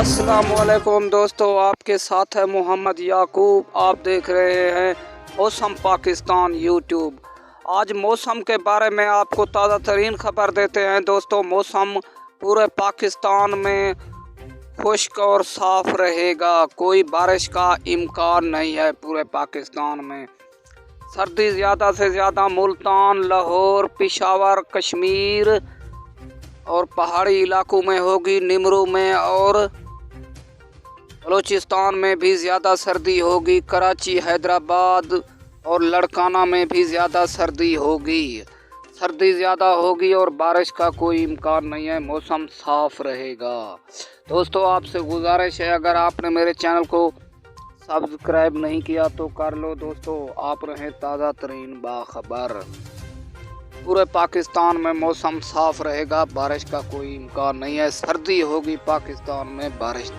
अस्सलामुअलैकुम दोस्तों, आपके साथ है मोहम्मद याकूब। आप देख रहे हैं मौसम पाकिस्तान यूट्यूब। आज मौसम के बारे में आपको ताज़ा तरीन खबर देते हैं। दोस्तों, मौसम पूरे पाकिस्तान में खुश्क और साफ रहेगा। कोई बारिश का इम्कान नहीं है पूरे पाकिस्तान में। सर्दी ज़्यादा से ज़्यादा मुल्तान, लाहौर, पेशावर, कश्मीर और पहाड़ी इलाकों में होगी। निमरू में और बलूचिस्तान में भी ज़्यादा सर्दी होगी। कराची, हैदराबाद और लड़काना में भी ज़्यादा सर्दी होगी। सर्दी ज़्यादा होगी और बारिश का कोई इम्कान नहीं है। मौसम साफ रहेगा। दोस्तों, आपसे गुजारिश है, अगर आपने मेरे चैनल को सब्सक्राइब नहीं किया तो कर लो। दोस्तों, आप रहें ताज़ा तरीन बाखबर। पूरे पाकिस्तान में मौसम साफ रहेगा। बारिश का कोई इम्कान नहीं है। सर्दी होगी पाकिस्तान में, बारिश